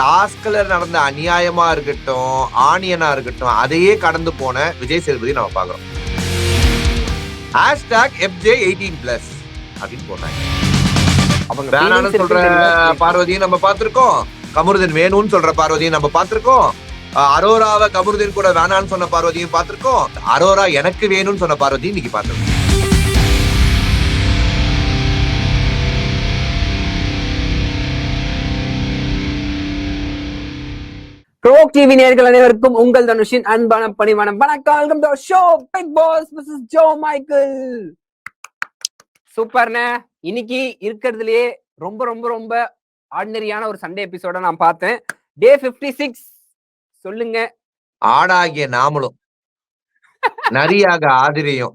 டாஸ்க்ல நடந்த அநியாயமா இருக்கட்டும், ஆனியனா இருக்கட்டும், அதையே கடந்து போன விஜய் சேதுபதி நம்ம பாக்குறோம். #FJ18+ அப்படின்னு போடுறாங்க. அவங்க வேணான்னு சொல்ற பார்வதியும் நம்ம பார்த்திருக்கோம், கமருதீன் வேணும்னு சொல்ற பார்வதியும் நம்ம பார்த்திருக்கோம், அரோராவை கமருதீன் கூட வேணான்னு சொன்ன பார்வதியும் பார்த்திருக்கோம், அரோரா எனக்கு வேணும்னு சொன்ன பார்வதியும் இன்னைக்கு பார்த்திருக்கோம். ப்ரோக் டிவி நேயர்கள் அனைவருக்கும் உங்கள் தனுஷின் அன்பான பணிவான வணக்கம். Welcome to show Bigg Boss Mrs Jo Michael. சூப்பர்ண்ணே. இன்னைக்கு இருக்கிறதுலயே ரொம்ப ரொம்ப ரொம்ப ஆர்டினரியான ஒரு சண்டே எபிசோட நான் பார்த்தேன். டே 56. சொல்லுங்க. ஆடாகிய நாமளும் நரியாக ஆதிரியும்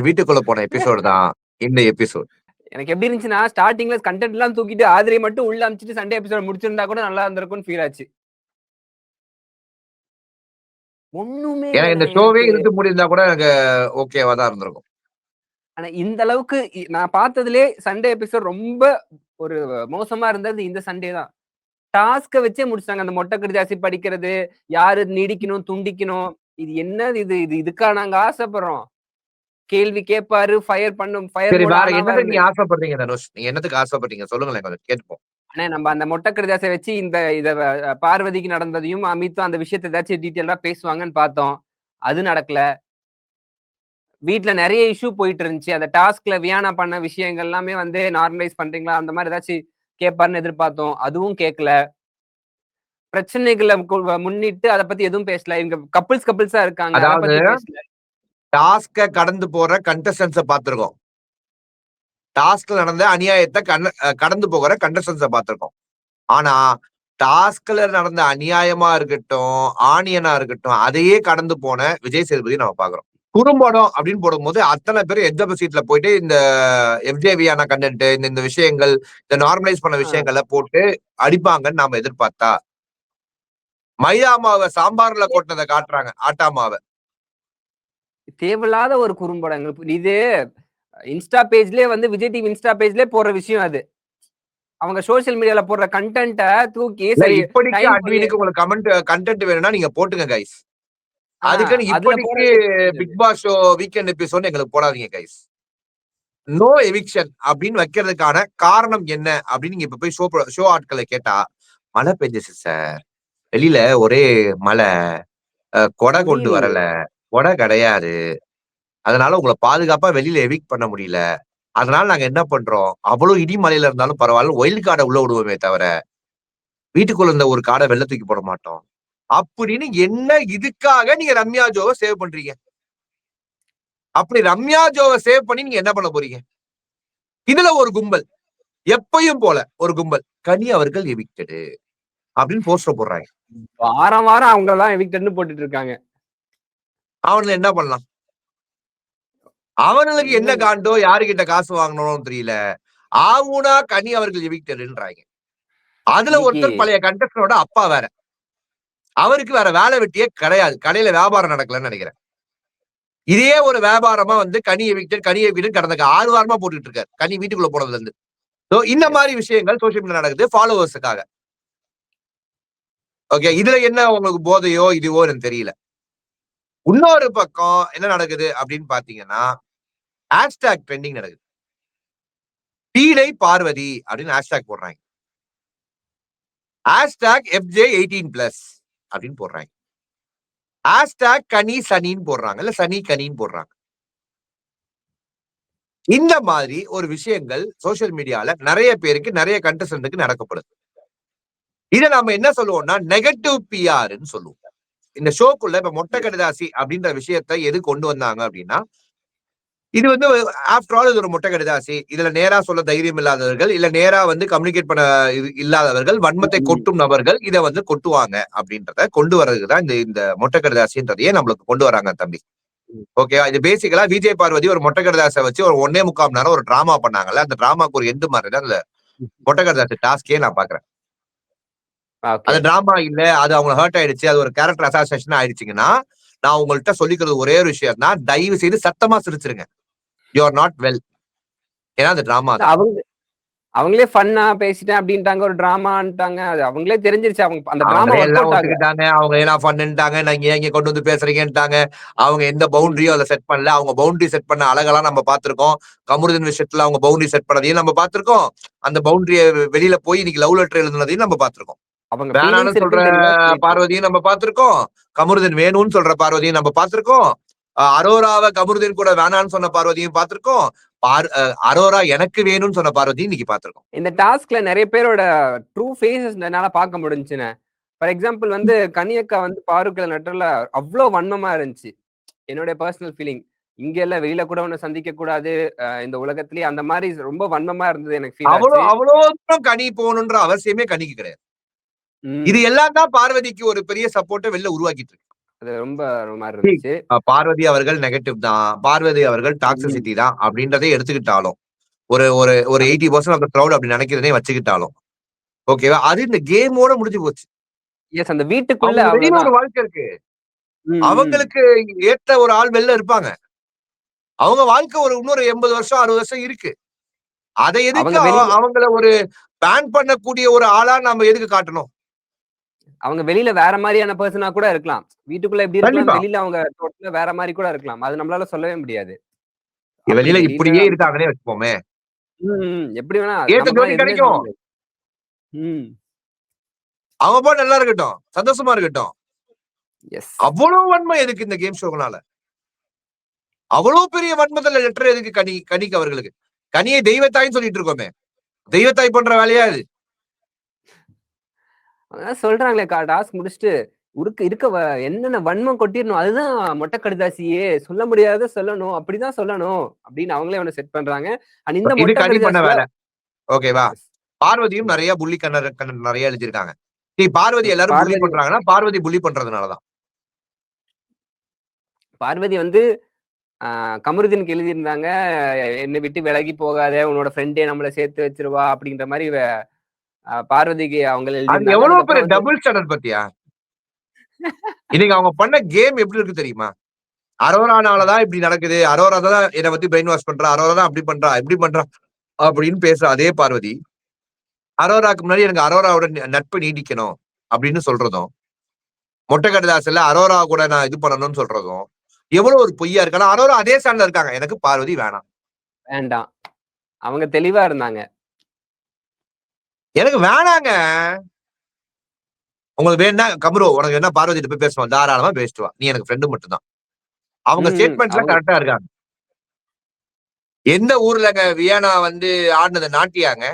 வீட்டுக்குள்ள போன எபிசோடு தான் இந்த எபிசோட். எனக்கு எப்படி இருந்துச்சுன்னா, ஸ்டார்டிங்ல கண்டென்ட் எல்லாம் தூக்கிட்டு ஆதிரியை மட்டும் உள்ள அமிச்சிட்டு சண்டே எபிசோட் முடிச்சிருந்தா கூட நல்லா இருந்திருக்கும்னு ஃபீல் ஆச்சு. ஒண்ணுமே இந்த ஷோவே இழுத்து முடிந்தா கூட எனக்கு ஓகேவா தான் இருந்திருக்கும். ஆனா இந்த அளவுக்கு நான் பார்த்ததுலே சண்டே எபிசோட் ரொம்ப ஒரு மோசமா இருந்தது இந்த சண்டே தான். டாஸ்க வச்சே முடிச்சாங்க. அந்த மொட்டை கடிதாசி படிக்கிறது, யாரு நீடிக்கணும் துண்டிக்கணும், இது என்னது இது இதுக்கா நாங்க ஆசைப்படுறோம். கேள்வி கேட்பாரு, ஃபயர் பண்ணும். வேற என்னதுக்கு நீ ஆசைப்படுறீங்க தனுஷ்? நீங்க என்னத்துக்கு ஆசைப்படுறீங்க சொல்லுங்களேன், கொஞ்சம் கேட்போம். ஆனா நம்ம அந்த மொட்டை கடிதாசை வச்சு இத பார்வதிக்கு நடந்ததையும் அமித்தும் அந்த விஷயத்தை ஏதாச்சும் டீட்டெயிலா பேசுவாங்கன்னு பார்த்தோம். அது நடக்கல. வீட்டுல நிறைய இஷ்யூ போயிட்டு இருந்துச்சு. அந்த டாஸ்க்ல வியானா பண்ண விஷயங்கள் எல்லாமே வந்து நார்மலைஸ் பண்றீங்களா அந்த மாதிரி ஏதாச்சும் கேட்பாருன்னு எதிர்பார்த்தோம். அதுவும் கேட்கல. பிரச்சனைகளை முன்னிட்டு அதை பத்தி எதுவும் பேசல. இவங்க கப்பிள்ஸா இருக்காங்க. அதாவது டாஸ்க கடந்து போற கண்டஸ்டன்ஸ பாத்துருக்கோம். டாஸ்க்ல நடந்த அநியாயத்தை கடந்து போகிற கண்டஸ்டன்ஸ பாத்துருக்கோம். ஆனா டாஸ்க்ல நடந்த அநியாயமா இருக்கட்டும், ஆனியனா இருக்கட்டும், அதையே கடந்து போன விஜய் சேதுபதி நம்ம பாக்குறோம். குறும்படம் அப்படின்னு போடும்போது அத்தனை பேர் எஜ்ஜப சீட்ல போயிட்டு இந்த எஃப்ஜேவியான கண்டென்ட், இந்த விஷயங்கள், இந்த நார்மலைஸ் பண்ண விஷயங்களை போட்டு அடிப்பாங்கன்னு நாம எதிர்பார்த்தா, மைதாமாவை சாம்பார்ல கொட்டினதை காட்டுறாங்க. ஆட்டாமாவை தேவையில்லாத ஒரு குறும்படங்கள். இது இன்ஸ்டா பேஜ்லயே வந்து விஜய் டிவி இன்ஸ்டா பேஜ்லயே போற விஷயம். அது அவங்க சோசியல் மீடியால போடுற கண்டென்ட்ட தூக்கி இப்படிக்கு அட்வினுக்கு உங்களுக்கு கண்டென்ட் வேணும்னா நீங்க போட்டுங்க கைஸ். அதுக்குன்னு இப்படிக்கு Bigg Boss show weekend episode எங்களுக்கு போடாதீங்க கைஸ். நோ எவிக்ஷன் அப்படின்னு வைக்கிறதுக்கான காரணம் என்ன அப்படின்னு நீங்க இப்ப போய் ஷோ ஆட்களை கேட்டா, மழை பெஞ்சிச்சு சார், வெளியில ஒரே மழை, கொடை கொண்டு வரல, கொடை கிடையாது, அதனால உங்களை பாதுகாப்பா வெளியில எவிக்ட் பண்ண முடியல, அதனால நாங்க என்ன பண்றோம், அவ்வளவு இடி மலையில இருந்தாலும் பரவாயில்ல ஒயில்ட் கார்டை உள்ள விடுவோமே தவிர வீட்டுக்குள்ள இருந்த ஒரு காடை வெள்ள தூக்கி போட மாட்டோம் அப்படின்னு. என்ன இதுக்காக நீங்க ரம்யா ஜோவை சேவ் பண்றீங்க? அப்படி ரம்யா ஜோவை சேவ் பண்ணி நீங்க என்ன பண்ண போறீங்க? இதுல ஒரு கும்பல், எப்பயும் போல ஒரு கும்பல், கனி அவர்கள் எவிக்டடு அப்படின்னு போஸ்டர் போடுறாங்க. வாரம் வாரம் அவங்க எல்லாம் எவிக்டட்னு போட்டுட்டு இருக்காங்க. அவனுல என்ன பண்ணலாம்? அவனுக்கு என்ன காண்டோ, யாருகிட்ட காசு வாங்கணும் தெரியல, ஆவுனா கனி அவர்கள் எவிக்டடுன்றாங்க. அதுல ஒருத்தர் பழைய கண்டஸ்டனோட அப்பா வேற, அவருக்கு வேற வேலை வெட்டியே கிடையாது, கடையில வியாபாரம் நடக்கலன்னு நினைக்கிறேன். இதே ஒரு வியாபாரமா வந்து கனி எவிக்டட் கடந்த 6 வாரமா போட்டுட்டு இருக்காரு, கனி வீட்டுக்குள்ள போனதுல இருந்து. இந்த மாதிரி விஷயங்கள் சோசியல் மீடியா நடக்குது ஃபாலோவர்ஸுக்காக. ஓகே, இதுல என்ன உங்களுக்கு போதையோ இதுவோ எனக்கு தெரியல. இன்னொரு பக்கம் என்ன நடக்குது அப்படின்னு பாத்தீங்கன்னா, ஹேஷ்டாக் ட்ரெண்டிங் நடக்குது. பீடை பார்வதி அப்படின்னு ஹேஷ்டாக் போடுறாங்க. #FJ18+ அப்படின்னு போடுறாங்க. #கனி சனின்னு போடுறாங்க, இல்ல சனி கனின்னு போடுறாங்க. இந்த மாதிரி ஒரு விஷயங்கள் சோசியல் மீடியால நிறைய பேருக்கு, நிறைய கண்டஸ்டன்ட்க்கு நடக்கப்படுது. இதை நாம என்ன சொல்லுவோம்னா நெகட்டிவ் பிஆர்ன்னு சொல்லுவோம். இந்த ஷோக்குள்ள இப்ப மொட்டை கடிதாசி அப்படின்ற விஷயத்தை எது கொண்டு வந்தாங்க அப்படின்னா, இது வந்து ஆஃப்டர் ஆல் இது ஒரு மொட்டை கடிதாசி, இதுல நேரா சொல்ல தைரியம் இல்லாதவர்கள், இல்ல நேரா வந்து கம்யூனிகேட் பண்ண இல்லாதவர்கள், வன்மத்தை கொட்டும் நபர்கள் இதை வந்து கொட்டுவாங்க அப்படின்றத கொண்டு வர்றதுக்குதான் இந்த மொட்டை கடிதாசின்றதையே நம்மளுக்கு கொண்டு வராங்க தம்பி. ஓகே, இது பேசிக்கலா விஜய் பார்வதி ஒரு மொட்டை கடிதாசை வச்சு ஒரு 1.25 மணி நேரம் ஒரு டிராமா பண்ணாங்கல்ல, அந்த டிராமாக்கு ஒரு எண்டு மாதிரி தான் அந்த மொட்டை கடிதாசி டாஸ்கே நான் பாக்குறேன். அது டிராமா இல்ல, அது அவங்க ஹர்ட் ஆயிடுச்சு, அது ஒரு கேரக்டர் அசாசினேஷன் ஆயிடுச்சுங்கன்னா, நான் உங்கள்கிட்ட சொல்லிக்கிறது ஒரே ஒரு விஷயம் தான், தயவு செய்து சத்தமா சிரிச்சிருங்க. You are not well. ஏன்னா அது டிராமா. அவங்களே ஃபன்னா பேசிட்டேன் அப்படின்ட்டாங்க, ஒரு டிராமான்ட்டாங்க. அது அவங்களே தெரிஞ்சிருச்சு. அவங்க அந்த டிராமா அவங்களே ஒர்க் எல்லாம் அவுட் ஆகல. ஒத்துக்கிட்டாங்க. அவங்க எல்லாம் ஃபன்னுன்ட்டாங்க. நீங்க ஏன் இங்க கொண்டு வந்து பேசுறீங்கன்ட்டாங்க. அவங்க எந்த ம். பவுண்டரியும் அதுல செட் பண்ணல. அவங்க பவுண்டரி செட் பண்ண அழகெல்லாம் நம்ம பார்த்திருக்கோம். கமருதீன் விஷயத்துல அவங்க பவுண்டரி செட் பண்ணதையும் நம்ம பார்த்திருக்கோம். அந்த பவுண்டரிய வெளியில போய் இன்னைக்கு லவ் லெட்டர் எழுதுனதையும் நம்ம பார்த்திருக்கோம். அவங்க வேணான்னு ஃபீலிங்ஸ் சொல்ற இருக்குன்னு தெளிவா சொல்லிட்டாங்க. பார்வதியும் நம்ம பார்த்திருக்கோம். கமருதீன் வேணும்னு சொல்ற பார்வதியும் நம்ம பார்த்திருக்கோம். அரோராவ கமருதீன் கூட வேணான்னு சொன்ன பார்வதியும் பார்த்திருக்கோம். அரோரா எனக்கு வேணும்னு சொன்ன பார்வதியும் இன்னைக்கு பார்த்திருக்கோம். இந்த டாஸ்க்ல நெறைய பேரோட ட்ரூ ஃபேஸஸ் என்னால பார்க்க முடிஞ்சுச்சுண்ணே. ஃபார் எக்ஸாம்பிள் வந்து கனியக்கா வந்து பாருக்கள் நட்டர்ல அவ்ளோ வன்மமா இருந்துச்சு. என்னுடைய பெர்சனல் ஃபீலிங். இங்க இல்ல வெளியில கூட உன்ன சந்திக்க கூடாது. இந்த உலகத்திலேயே அந்த மாரி ரொம்ப வன்மமா இருந்தது எனக்கு ஃபீல் அவ்வளோ ஆச்சு. அவ்வளோ தூரம் கனி போகணுன்ற அவசியமே கனிக்கு கிடையாது. இது ம். எல்லாம் தான் பார்வதிக்கு ஒரு பெரிய சப்போர்ட்ட வெளில உருவாக்கிட்டு இருக்கு. அது ரொம்ப ஒரு மாரி இருந்துச்சு. பார்வதி அவர்கள் நெகட்டிவ் தான். பார்வதி அவர்கள் ம். டாக்ஸிசிட்டி தான் அப்படின்றதை எடுத்துக்கிட்டாலும், ஒரு ஒரு ஒரு அது 80% ஆஃப் த கிரவுட் அப்படி நினைக்கிறதே வச்சுக்கிட்டாலும், ஓகேவா? அது இந்த கேமோட முடிஞ்சு போச்சு. எஸ் அந்த வீட்டுக்குள்ள அவங்களுக்கு வெளியில ஒரு அவ்வளோதான். வாழ்க்கை இருக்கு. ம், ம். அவங்களுக்கு ஏத்த ஒரு ஆள் வெளில இருப்பாங்க. அவங்க வாழ்க்கை ஒரு இன்னொரு 80 வருஷம், 60 வருஷம் இருக்கு. அதை எதுக்கு அவங்க வெளியில அவங்கள ஒரு பேன் பண்ணக்கூடிய ஒரு ஆளா நாம எதுக்கு காட்டணும்? அவங்க வெளியில வேற மாரியான பெர்சனா கூட இருக்கலாம். வீட்டுக்குள்ள எப்படி இருக்கலாம், கண்டிப்பா. வெளியில அவங்க டோட்டலா வேற மாரி கூட இருக்கலாம். அது நம்மளால சொல்லவே முடியாது. அப்படி வெளியில வெளியில இப்படியே இருக்காங்கன்னே வச்சுப்போமே. ம், ம். எப்படி வேணா ஏத்த நம்மளால ஜோடி எதுவுமே சொல்ல கிடைக்கும். முடியாது. ம். அவங்க பாட்டு நல்லா இருக்கட்டும். சந்தோஷமா இருக்கட்டும். எஸ். அவ்வளவு வன்மை எதுக்கு இந்த கேம் ஷோனால? அவ்வளவு பெரிய வன்மத்துல லெட்டர் எதுக்கு கனிக்கு அவர்களுக்கு? கனியை தெய்வத்தாய்ன்னு சொல்லிட்டு இருக்கோமே. தெய்வத்தாய் பண்ற வேலையா இது? அதான் சொல்றாங்களே டாஸ்க் முடிச்சுட்டு, இருக்க என்னென்ன வன்மம் கொட்டிரணும். அதுதான் மொட்டை கடிதாசியே. சொல்ல முடியாதத சொல்லணும். அப்படிதான் சொல்லணும். அப்படின்னு அவங்களே ஒண்ணு செட் பண்றாங்க. அண்ட் இந்த இது மொட்டை கனி பண்ண கடிதாசில வேலை. ஓகேவா? எஸ். பார்வதியும் நெறைய புள்ளி கண்ணன் நெறைய எழுதியிருக்காங்க. பார்வதி எல்லாரும் புள்ளி பார்வதி பண்றாங்கன்னா, பார்வதி புள்ளி பண்றதுனால தான். பார்வதி வந்து கமருதீனுக்கு எழுதியிருந்தாங்க. "என்னை விட்டு விலகி போகாத. உன்னோட ஃப்ரெண்டே நம்மள சேர்த்து வச்சுருவா." அப்படின்ற மாரி பார்வதிக்கு அவங்க அது எழுதியிருந்தாங்க. எவ்வளவு பெரிய அதுக்கப்புறம் வந்து டபுள் ஸ்டாண்டர்ட் பாத்தியா? இன்னைக்கு அவங்க பண்ண கேம் எப்படி இருக்கு தெரியுமா? அரோரானால தான் இப்படி நடக்குது. அரோரா தான் என்ன பத்தி பிரெயின் வாஷ் பண்றா. அரோரா தான் அப்படி பண்றா, இப்படி பண்றா அப்படின்னு பேசுற அதே பார்வதி, அரோராக்கு முன்னாடி எனக்கு அரோராவோட நட்பு நீடிக்கணும் அப்படின்னு சொல்றதும், மொட்டை கடிதாசுல அரோரா கூட நான் இது பண்ணணும்னு சொல்றதும், எவ்வளவு ஒரு பொய்யா இருக்கு. ஆனா அரோரா அதே ஸ்டாண்ட்ல இருக்காங்க. எனக்கு பார்வதி வேணாம். வேண்டாம். அவங்க தெளிவா இருந்தாங்க. எனக்கு வேணாங்க. உங்களுக்கு வேணும்னா கம்ரு உனக்கு என்ன பார்வதிட்ட போய் பேசுவான். தாராளமா பேசிட்டு வா. நீ எனக்கு ஃப்ரெண்ட் மட்டும் தான். அவங்க ம், ம். ஸ்டேட்மெண்ட்ல அவங்க கரெக்ட்டா இருக்காங்க. எந்த ஊர்லங்க வியன்னா வந்து ஆடுனது நாட்டியாங்க?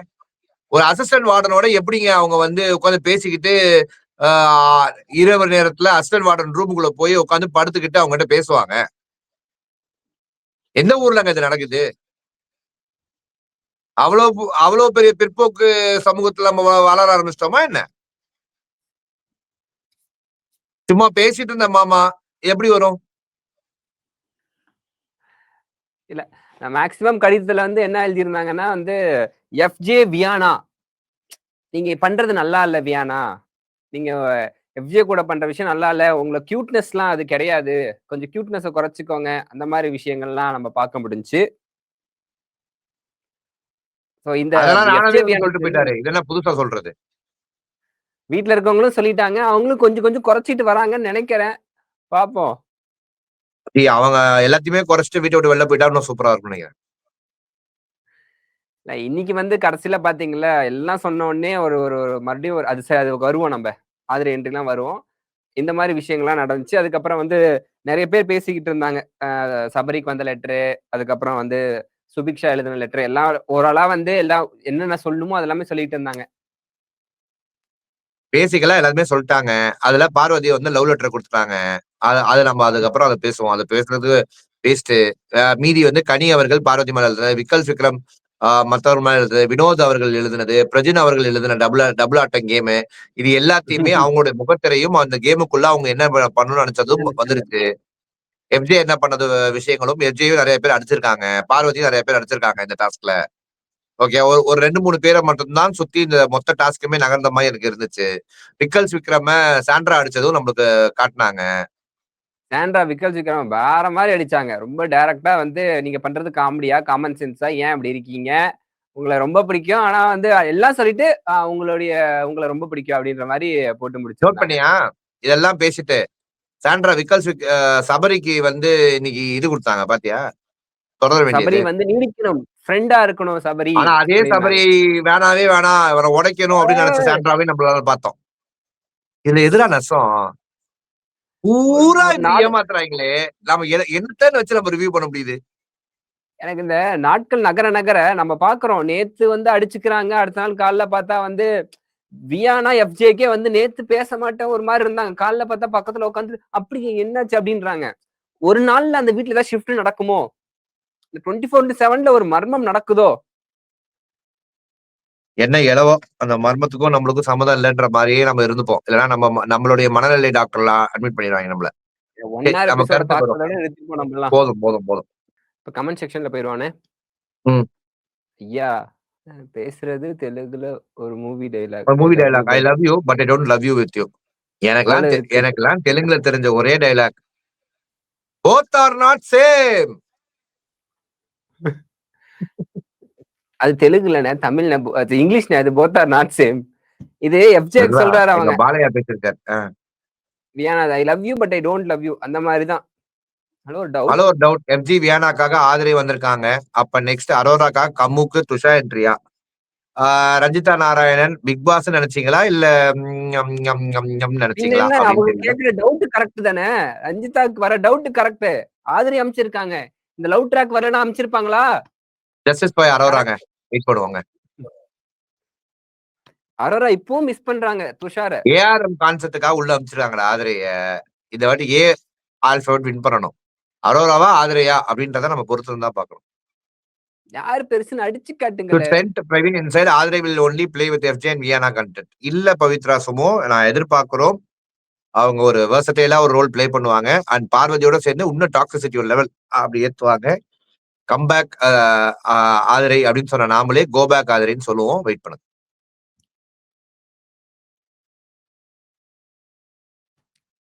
ஒரு அசிஸ்டன்ட் வார்டனோட எப்படிங்க அவங்க வந்து உட்கார்ந்து பேசிக்கிட்டு, ஆ இரவு நேரத்துல அசிஸ்டன்ட் வார்டன் ரூமுக்குள்ள போய் உட்கார்ந்து படுத்துக்கிட்டு அவங்ககிட்ட பேசுவாங்க. எந்த ஊர்லங்க இது நடக்குது? அவ்வளவு பெரிய பிற்போக்கு சமூகத்துல நம்ம வளர ஆரம்பிச்சிட்டோமா என்ன? சும்மா பேசிட்டு இருந்த மாமா எப்படி வரும்? இல்ல. மேக்ஸிமம் கடிதத்துல வந்து என்ன எழுதியிருந்தாங்கன்னா வந்து, "எஃப்ஜே வியானா. நீங்க பண்றது நல்லா இல்ல வியானா. நீங்க எஃப்ஜே கூட பண்ற விஷயம் நல்லா இல்ல. உங்கள கியூட்னஸ்லாம் அது கிடையாது. கொஞ்சம் கியூட்னஸ குறைச்சுக்கோங்க." அந்த மாரி விஷயங்கள்லாம் நம்ம பார்க்க முடிஞ்சுச்சு. ஸோ இந்த அதெல்லாம் எஃப்ஜே நானாவே வந்து சொல்லிட்டு வியானாக்கு வந்து போயிட்டாரு. இது என்ன புதுசா சொல்றது? வீட்ல இருக்கவங்களும் சொல்லிட்டாங்க. அவங்களும் கொஞ்சம் கொஞ்சம் குறைச்சிட்டு வராங்கன்னு நெனைக்கிறேன். பார்ப்போம். அவங்க எல்லாத்தையுமே குறைச்சுட்டு வீட்ட விட்டு வெளில போயிட்டா இன்னும் சூப்பரா இருக்கும்னு நினைக்கிறேன். இல்ல இன்னைக்கு வந்து கடைசியில பார்த்தீங்கல்ல, எல்லாம் சொன்ன உடனே ஒரு ஒரு ஒரு மறுபடியும் அது வருவோம் நம்ப. ஆதிரை என்ட்ரிலாம் வருவோம். இந்த மாரி விஷயங்கள்லாம் நடந்துச்சு. அதுக்கப்புறம் வந்து நெறைய பேர் பேசிக்கிட்டு இருந்தாங்க. சபரிக்கு வந்த லெட்டரு, அதுக்கப்புறம் வந்து சுபிக்ஷா எழுதின லெட்டர் எல்லாம் ஓரளா வந்து எல்லாம் என்னென்ன சொல்லணுமோ அது எல்லாமே சொல்லிட்டு இருந்தாங்க. பேசிக்கலா எல்லாருமே சொல்லிட்டாங்க. அதுல பார்வதி வந்து லவ் லெட்டர் குடுத்துட்டாங்க. அது நம்ம அதுக்கப்புறம் அத பேசுவோம். அத பேசுறது வேஸ்ட்டு. மீதி வந்து கனி அவர்கள் பார்வதி மேல எழுதுனது, விக்கல் விக்ரம் மத்தவர் மேல எழுதுனது, வினோத் அவர்கள் எழுதுனது, பிரஜின் அவர்கள் எழுதின டபுள் டபுள் ஆட்டம் கேமு. இது எல்லாத்தையுமே அவங்களுடைய முகத்திரையும், அந்த கேமுக்குள்ள அவங்க என்ன பண்ணணும்னு நெனச்சதும் வந்துருச்சு. எஃப்ஜே என்ன பண்ணது விஷயங்களும் எஃப்ஜேயும் நெறைய பேர் அடிச்சிருக்காங்க. பார்வதியும் நெறைய பேர் அடிச்சிருக்காங்க இந்த டாஸ்க்ல. ஓகே. ஒரு 2, 3 பேர மட்டும் தான் சுத்தி இந்த மொத்த டாஸ்க்குமே நகர்ந்த மாரி எனக்கு இருந்துச்சு. விக்கல்ஸ் விக்ரம சாண்ட்ரா அடிச்சதும் நம்மளுக்கு காட்டுனாங்க. சாண்ட்ரா விக்கல் விக்ரம் வேற மாரி அடிச்சாங்க. ரொம்ப டைரக்ட்டா வந்து நீங்க பண்றது காமெடியா? காமன் சென்ஸா? ஏன் இப்படி இருக்கீங்க? உங்கள ரொம்ப பிடிக்கும். ஆனா வந்து எல்லாம் சொல்லிட்டு உங்கள ரொம்ப பிடிக்கும் அப்படின்ற மாரி போட்டு நோட் முடிச்சிருந்தாங்க. பண்ணியா? இதெல்லாம் பேசிட்டு சாண்ட்ரா சபரிக்கு வந்து இன்னைக்கு இது குடுத்தாங்க பாத்தியா? தொடர சபரி வேண்டியது. வந்து நீடிக்கணும். ஃப்ரெண்டா இருக்கணும் சபரி ஆனா அதே அப்படின்னாங்க. சபரி வேணாவே வேணாம், இவர உடைக்கணும் அப்படின்னு நினைச்ச சாண்ட்ராவே நம்மளால பார்த்தோம். இதுல எதுடா நஷ்டம்? பூரா ஒரு இப்படி 4 ஏமாத்துறாங்களே! நாம என்னத்தன்னு வச்சு நம்ம ரிவ்யூ பண்ண முடியுது? எனக்கு இந்த நாட்கள் நகர நகர நம்ம பார்க்குறோம். நேத்து வந்து அடிச்சுக்கிறாங்க. அடுத்த நாள் காலைல பார்த்தா வந்து வியானா, எஃப்ஜேக்கே வந்து நேத்து பேச மாட்டேன் ஒரு மாரி இருந்தாங்க. காலைல பார்த்தா பக்கத்துல உட்காந்து "அப்படி என்னாச்சு?" அப்படின்றாங்க. ஒரு நாள்ல அந்த வீட்ல ஏதாவது ஷிஃப்ட் நடக்குமோ? இந்த 24/7ல ஒரு மர்மம் நடக்குதோ? என்ன எழவோ, அந்த மர்மத்துக்கும் நம்மளுக்கும் சம்மந்தம் இல்லன்ற மாரியே நம்ம இருந்துப்போம். இல்லன்னா நம்மளுடைய மனநிலை டாக்டர்லாம் அட்மிட் பண்ணிருவாங்க நம்மள. 1 ஹார் நம்ம எபிசோட கருத்துக்கு வரும். பார்க்கிறதோட நிறுத்திப்போம் நம்மலாம். போதும், போதும், போதும். இப்ப கமெண்ட் செக்ஷன்ல போயிருவானே. ம். ஐயா! பேசுறது தெலுங்குல ஒரு மூவி டயலாக். ஒரு I movie love you dialogue I but love you but I don't love you with you. எவ்வளோ இருக்கு. எனக்கெல்லாம் தெலுங்குல தெரிஞ்ச ஒரே dialogue both are not same. அது தெலுங்குலண்ணே, தமிழ்ண்ணே, அது இங்கிலீஷ்ண்ணே. அது போத் ஆர் நாட் சேம். இது எஃப்ஜேக்கு அதுதான் சொல்றாரு எங்க அவங்க. பாலையா பேசியிருக்காரு. Viyana I love you but I don't love you. அந்த மாரி தான். Hello doubt. ஹலோ ஒரு டவுட். எஃப்ஜி வியானாக்காக ஆதிரை வந்திருக்காங்க. அப்ப நெக்ஸ்ட் அரோராக்காக கம்முக்கு துஷா என்ட்ரியா? ரஞ்சிதா நாராயணன் பிக் பாஸ் நினைச்சீங்களா? இல்ல பின்ன நினைச்சீங்களா? என்ன அப்படின்னு அவங்க தெரியல. கேட்கிற டவுட் கரெக்ட் தானே. ரஞ்சிதாக்கு வர டவுட் கரெக்ட். ஆதிரி அனுப்பிச்சிருக்காங்க. இந்த லவ் ட்ராக் வரலன்னா அனுப்பிச்சிருப்பாங்களா? ஜஸ்டிஸ் பாய் அரோராங்க. கரெக்ட். வெயிட் பண்ணுவாங்க. அரோரா இப்பவும் மிஸ் பண்றாங்க துஷார. ஏஆர்எம் கான்செப்டுக்காக உள்ள அனுப்பிச்சிருக்காங்கடா ஆதிரைய. இந்த வாட்டி ஆல்பபெட் வின் பண்ணணும். அரோராவா ஆதிரையா அப்படின்றத நம்ம பொறுத்து தான் பார்க்கணும். யாரு பெருசுன்னு அடிச்சு To காட்டுங்களே. send Praveen inside, Adre will only play with FJ and Viana content. இல்ல பவித்ரா சுமோ, நான் எதிர்பார்க்கிறோம். அவங்க ஒரு வெர்சடைலா ஒரு ரோல் ப்ளே பண்ணுவாங்க. அண்ட் பார்வதியோட சேர்ந்து இன்னும் டாக்ஸிசிட்டி ஒரு லெவல் அப்படி ஏத்துவாங்க. கம்பேக் ஆதிரை அப்படின்னு சொன்ன நாமளே கோ பேக் ஆதிரைன்னு சொல்லுவோம். வெயிட் பண்ணுங்க.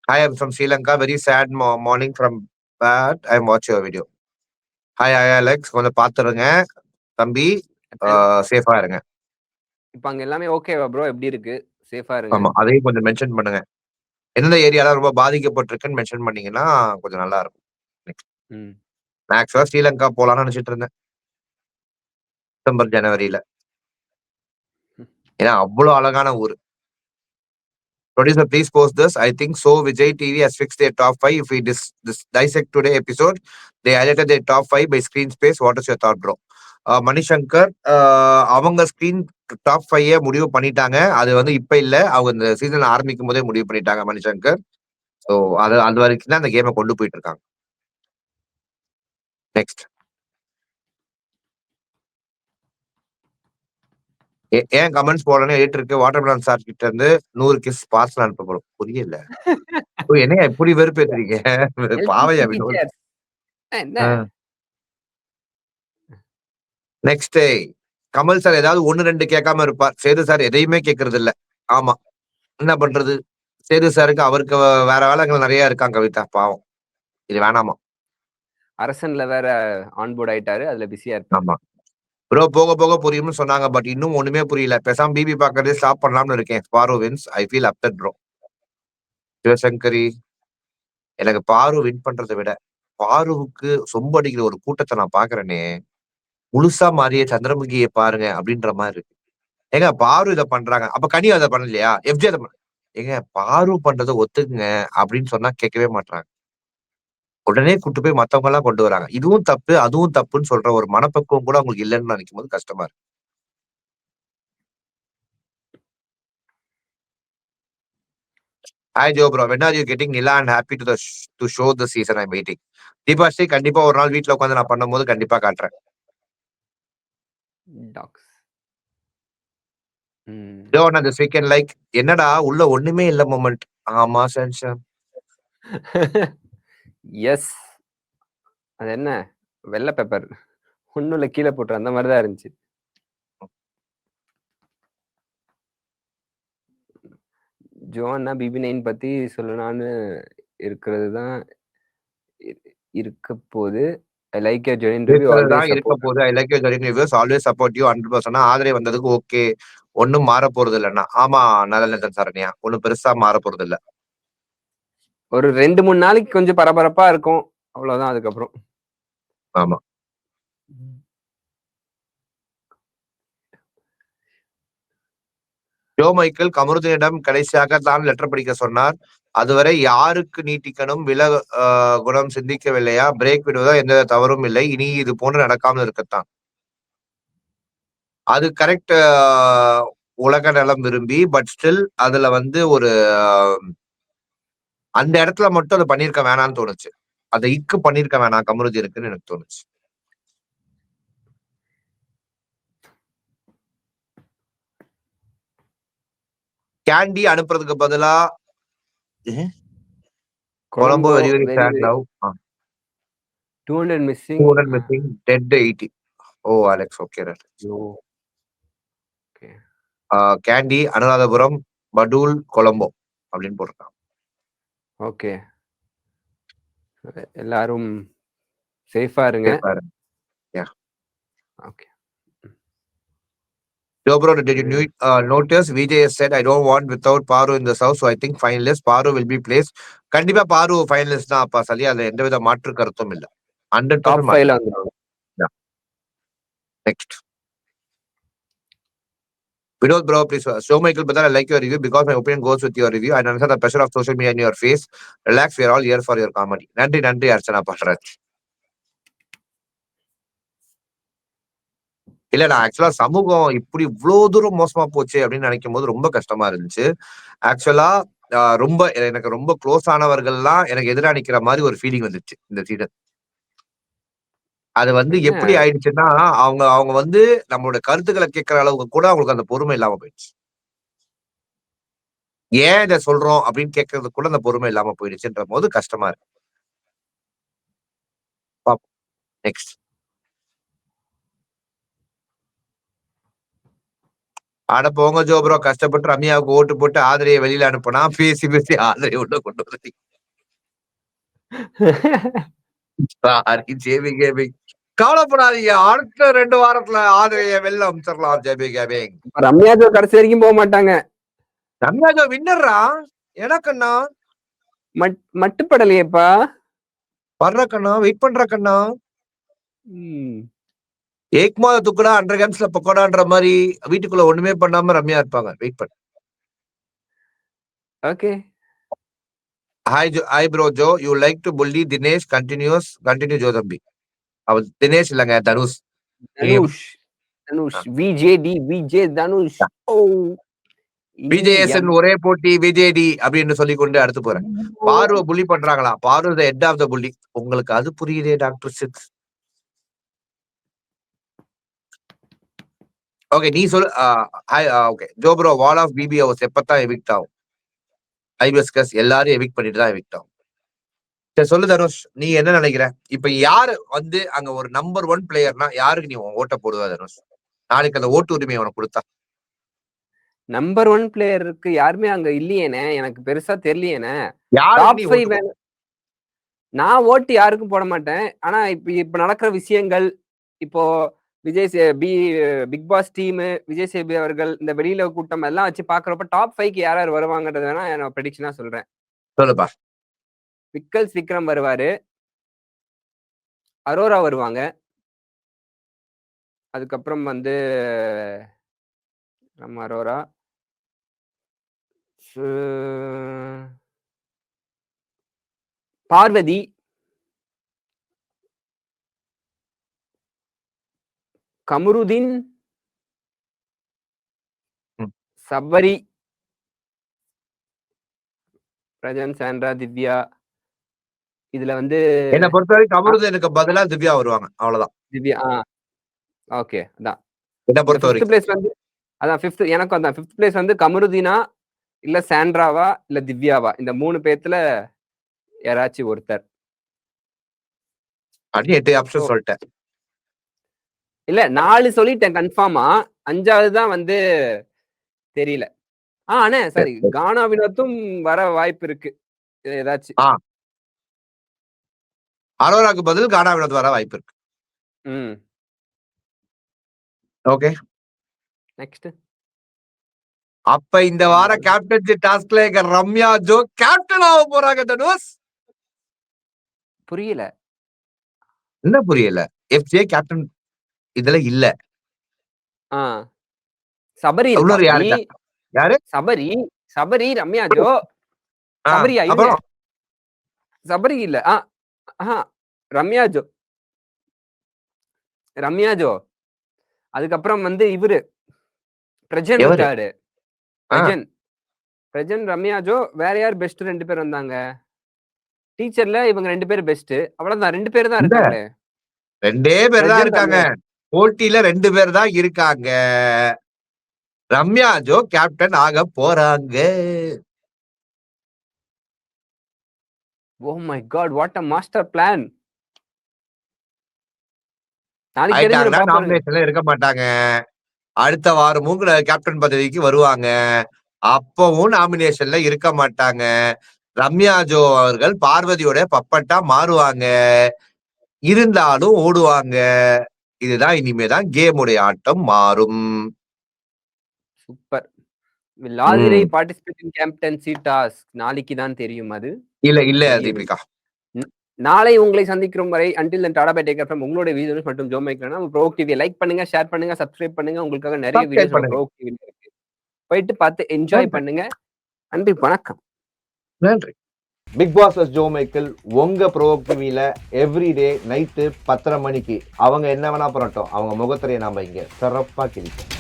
Hi, I'm from Sri Lanka. Very sad morning from bad. I'm watching your video. Hi, Alex. கொஞ்சம் பாத்துருங்க. தம்பி, சேஃபா இருங்க. இப்ப அங்க எல்லாமே ஓகேவா ப்ரோ? எப்படி இருக்கு? சேஃபா இருங்க. ஆமா, அதையும் கொஞ்சம் மென்ஷன் பண்ணுங்க. எந்தெந்த ஏரியால ரொம்ப பாதிக்கப்பட்டிருக்குன்னு மென்ஷன் பண்ணீங்கன்னா கொஞ்சம் நல்லா இருக்கும். ம். நான் ஆக்சுவலா ஸ்ரீலங்கா போலாம்னு நினைச்சிட்டு இருந்தேன். டிசம்பர், ஜனவரியில. ஏன்னா அவ்வளவு அழகான ஊரு. Producer, please post this. I think so. Vijay TV has fixed their top 5. If we dissect today episode, they highlighted their top 5 by screen space. What is your thought, bro? Manishankar அவங்க screen top 5 முடிவு பண்ணிட்டாங்க. அது வந்து இப்ப இல்ல. அவங்க இந்த season ஆரம்பிக்கும் போதே முடிவு பண்ணிட்டாங்க மணிசங்கர். ஸோ அது வரைக்கும் தான் அந்த கேமை கொண்டு போயிட்டு இருக்காங்க. நெக்ஸ்ட். ஏன் கமெண்ட்ஸ் போடலன்னு இருக்கு. வாட்டர் மெலன் சார் கிட்ட இருந்து 100 கிஸ் பார்சல் அனுப்பப்படும். புரியல. என்னையா இப்படி வெறுப்பேத்துறீங்க? பாவையா எல்பிஜி வினோத். சேர். என்ன? நெக்ஸ்ட் கமல் சார் ஏதாவது 1, 2 கேட்காம இருப்பார். சேது சார் எதையுமே கேட்கறது இல்ல. ஆமா. என்ன பண்றது? சேது சாருக்கு அவருக்கு வேற வேலைகள் நிறைய இருக்காங்க கவிதா. பாவம். இது வேணாமா? அரசன்ல வேற ஆன் போர்ட் ஆயிட்டாரு. அதுல பிஸியா இருப்பாரு. ஆமா. ப்ரோ போக போக புரியும்னு சொன்னாங்க. பட் இன்னும் ஒண்ணுமே புரியல. பேசாம பிபி பாக்குறதே ஸ்டாப் பண்ணலாம்னு இருக்கேன். Paaru wins. I feel upset bro. Sivasankari, எனக்கு பாரு வின் பண்றதை விட பாருவுக்கு சொம்பு அடிக்கிற ஒரு கூட்டத்தை நான் பாக்குறேனே, முழுசா மாறிய சந்திரமுகியை பாருங்க அப்படின்ற மாதிரி இருக்கு. ஏங்க பாரு இதை பண்றாங்க. அப்ப கனி அதை பண்ணலையா? எஃப்ஜே அதை ஏங்க பாரு பண்றதை ஒத்துக்குங்க அப்படின்னு சொன்னா கேட்கவே மாட்டாங்க. உடனே கூட்டு போய் மத்தவங்க எல்லாம் கொண்டு வராங்க. இதுவும் தப்பு, அதுவும் தப்புன்னு சொல்ற ஒரு மனப்பக்குவம் கூட அவங்களுக்கு இல்லைன்னு நினைக்கும் போது கஷ்டமா இருக்கு. Hi Joe bro, when are you getting Nila and happy to show the season I'm waiting. Deepashree கண்டிப்பா ஒரு நாள் வீட்டுல உட்காந்து நான் பண்ணும்போது கண்டிப்பா காட்டுறேன். டாக்ஸ். ஜோனா திஸ் வீக்கெண்ட் லைக் என்னடா உள்ள ஒண்ணுமே இல்ல மொமெண்ட். ஆமா சென்ஷன். எஸ். அது என்ன? வெள்ள பெப்பர். ஒண்ணும் இல்ல கீழ போட்டுரு. அந்த மாரி தான் இருந்துச்சு. ஜோன்னா BB9 பத்தி சொல்லலான்னு இருக்கிறது தான் இருக்க போது. I like your genuine review, இருக்கிறதுதான் ஆல்வேஸ் இருக்க சப்போர்ட். போகுது. I like your genuine reviews, always support you 100%. ஆதரவு வந்ததுக்கு ஓகே. ஒண்ணும் மாற போறது இல்லைன்னா. ஆமா நல்ல சரண்யா, ஒண்ணும் பெருசா மாற போறது இல்ல. ஒரு 2-3 நாளைக்கு கொஞ்சம் பரபரப்பா இருக்கும், அவ்வளவுதான். அதுக்கப்புறம் ஆமா. ஜோ மைக்கேல் கமருதீனிடம் கடைசியாக தான் லெட்டர் படிக்க சொன்னார். அதுவரை யாருக்கு நீட்டிக்கணும் வில குணம் சிந்திக்கவில்லையா? பிரேக் விடுவதா எந்த தவறும் இல்லை. இனி இது போன்று நடக்காமல் இருக்கத்தான். அது கரெக்ட். உலக நலம் விரும்பி, பட் ஸ்டில் அதுல வந்து ஒரு அந்த இடத்துல மட்டும் அதை பண்ணிருக்க வேணாம்னு தோணுச்சு. அதை பண்ணிருக்க வேணாம் கமருதீனுக்குன்னு எனக்கு தோணுச்சு. கேண்டி அனுப்புறதுக்கு பதிலா Colombo very very sad now. 200 missing. 200 missing, dead 80. Oh Alex, okay right. Okay. Kandy Anuradhapura, Badulla, Colombo அப்படின்னு போட்டிருக்காங்க. ஓகே, எல்லாரும் சேஃபா இருங்க. Okay. Joe bro, did you notice VJ said I don't want without Paru in the south, so I think finalist Paru will be placed. கண்டிப்பா பாரு finalist தான் அப்பா சரி, அதுல எந்தவித மாற்று கருத்தும் இல்ல. 100% டாப் 5ல வந்துருவாங்க. Next. Vinod bro, please show Michael brother, I like your review because my opinion goes with your review. I understand the pressure of social media in your face. Relax, we are all here for your comedy. நன்றி அர்ச்சனா பண்றேன். இல்ல, நான் ஆக்சுவலா சமூகம் இப்படி இவ்வளவு தூரம் மோசமா போச்சு அப்படின்னு நினைக்கும் போது ரொம்ப கஷ்டமா இருந்துச்சு. ஆக்சுவலா ரொம்ப எனக்கு ரொம்ப க்ளோஸ் ஆனவர்கள்லாம் எனக்கு எதிரா நிக்கிற மாதிரி ஒரு ஃபீலிங் வந்துச்சு இந்த சீசன். அது வந்து எப்படி ஆயிடுச்சுன்னா, அவங்க அவங்க வந்து நம்மளோட கருத்துக்களை கேட்கிற அளவுக்கு கூட அவங்களுக்கு அந்த பொறுமை இல்லாம போயிடுச்சு. ஏன் இதை சொல்றோம் அப்படின்னு கேட்கறதுக்கு கூட அந்த பொறுமை இல்லாம போயிடுச்சுன்ற போது கஷ்டமா இருக்கு. நெக்ஸ்ட். ஆனா போங்க ஜோ ப்ரோ, கஷ்டப்பட்டு ரம்யாவுக்கு ஓட்டு போட்டு ஆதரையை வெளியில அனுப்புனா பேசி ஆதரையை உள்ள கொண்டு வருது. சாரி ஜேபி கேமிங், கவலைப்படாதீங்க, அடுத்த 2 வாரத்துல ஆதரையை வெளில அனுப்பிச்சிடலாம். ஜேபி கேமிங் ரம்யா ஜோ கடைசி வரைக்கும் போக மாட்டாங்க. ரம்யா ஜோ வின்னர்ரா எனக்குண்ணா மட்டுப்படலையேப்பா. வர்ற கண்ணா, வெயிட் பண்ற கண்ணா. ஏக்மாத துக்குடா 100 கேம்ஸ்ல பக்கோடான்ற மாதிரி வீட்டுக்குள்ள ஒண்ணுமே பண்ணாம ரம்யா இருப்பாங்க. வெயிட் பண்ணு. Okay. Hi bro Jo, you like to bully Dinesh, continue Jo தம்பி. அவர் தினேஷ் இல்லங்க, தனுஷ். விஜே தனுஷ். விஜேஎஸ்என் ஒரே போட்டி விஜேடி அப்படின்னு சொல்லி கொண்டு அடுத்து போறேன். பார்வ புள்ளி பண்றாங்களா? பார்வ த ஹெட் ஆஃப் த புள்ளி. உங்களுக்கு அது புரியுதே டாக்டர் சிக்ஸ். ஓகே, நீ சொல்லு. Okay Joe bro, wall of BB house எப்பத்தான் எவிக்ட் ஆகும்? ஐபிஎஸ்கஸ் எல்லாரும் எவிக்ட் பண்ணிட்டு தான் எவிக்ட் ஆகும். சரி சொல்லு தனுஷ், நீ என்ன நினைக்கிற? இப்ப யாரு வந்து அங்க ஒரு நம்பர் 1 பிளேயர்னா யாருக்கு நீ ஓட்ட போடுவ தனுஷ்? நாளைக்கு அந்த ஓட்டு உரிமையை உனக்கு கொடுத்தா. நம்பர் 1 பிளேயருக்கு யாருமே அங்க இல்லையேனே, எனக்கு பெருசா தெரியலையேனே. நான் ஓட்டு யாருக்கும் போட மாட்டேன். ஆனா இப்ப நடக்கிற விஷயங்கள், இப்போ பிக் பாஸ் டீம், விஜய் சேபி அவர்கள் இந்த வெளியில கூட்டம் எல்லாம் வச்சு பாக்குறப்ப டாப் 5க்கு யார் வருவாங்கன்றது வேணா நான் ப்ரெடிக்ஷனா சொல்றேன். சொல்லுப்பா. விக்ரம் வருவாரு, அரோரா வருவாங்க, அதுக்கப்புறம் வந்து நம்ம அரோரா, பார்வதி, கமருதீன், சபரி, பிரஜன், சாண்ட்ரா, திவ்யா. இதுல வந்து என்ன பொறுத்தவரைக்கும் கமருதீனுக்கு பதிலா திவ்யா வருவாங்க, அவ்வளவுதான். திவ்யா ஓகே. அதான் என்ன பொறுத்தவரைக்கும் 5th பிளேஸ் வந்து அதான் 5th எனக்கும் அதான் 5th பிளேஸ் வந்து கமருதீனா இல்ல சாண்ட்ராவா இல்ல திவ்யாவா, இந்த 3 பேத்துல யாராச்சும் ஒருத்தர். அப்படி 8 ஆப்ஷன் சொல்லிட்டேன். இல்ல 4 சொல்லிட்டேன் கன்ஃபார்மா, 5வது தான் வந்து தெரியல. அண்ணே சாரி, கானா வினோத்தும் வர வாய்ப்பு இருக்கு ஏதாச்சும். அரோராக்கு பதில் கானா வினோத் வர வாய்ப்பு இருக்கு. Okay, next. அப்ப இந்த வார கேப்டன்சி டாஸ்க்ல எங்க ரம்யா ஜோ கேப்டன் ஆக போறாங்க. தனுஷ் புரியல. என்ன புரியல? எஃப்ஜே கேப்டன் இதுல இல்ல. சபரி இன்னொரு இருக்கா? யாரு? சபரி, ரம்யா ஜோ. சபரியா? இல்ல, அப்புறம் சபரி இல்ல. ரம்யா ஜோ. அதுக்கப்புறம் வந்து இவரு பிரஜன் எவரு? இருக்காரு. பிரஜன், ரம்யா ஜோ. வேற யார் பெஸ்ட்? 2 பேர் வந்தாங்க. டீச்சர்ல இவங்க 2 பேர் பெஸ்ட். அவ்வளவுதான், 2 பேர் தான் இருக்காங்களே. 2 பேர் தான் இருக்காங்க. போட்டியில 2 பேர் தான் இருக்காங்க. ரம்யா ஜோ கேப்டன் ஆக போறாங்க. Oh my god, what a master plan. நாளைக்கு தெரிஞ்சிரும். நாமினேஷன்ல இருக்க மாட்டாங்க. அடுத்த வாரமும் கேப்டன் பதவிக்கு வருவாங்க. அப்பவும் நாமினேஷன்ல இருக்க மாட்டாங்க. ரம்யா ஜோ அவர்கள் பார்வதியோட பப்பட்டா மாறுவாங்க. இருந்தாலும் ஓடுவாங்க. இதுதான் இனிமேதான் கேமுடைய ஆட்டம் மாறும். சூப்பர். லாதிரை பார்ட்டிசிபேட் இன் கேப்டன்சி டாஸ்க். நாளைக்கு தான் தெரியும் அது. இல்ல தீபிகா. நாளை உங்களை சந்திக்கிறோம் வரை until then tata bye take care from உங்களுடைய வீடியோஸ் மற்றும் ஜோ மைக்னா ப்ரோவோக் டிவியை லைக் பண்ணுங்க, ஷேர் பண்ணுங்க, சப்ஸ்கிரைப் பண்ணுங்க. உங்களுக்காக நிறைய வீடியோஸ் ப்ரோவோக் டிவில இருக்கு. போயிட்டு பார்த்து என்ஜாய் பண்ணுங்க. நன்றி, வணக்கம். நன்றி. பிக் பாஸ் ஜோ மைக்கேல் உங்க ப்ரோவோக் டிவியில எவ்ரிடே நைட்டு 10:30 மணிக்கு அவங்க என்ன வேணா பண்ணட்டும், அவங்க முகத்திரையை நாம இங்க சிறப்பா கிழிப்போம்.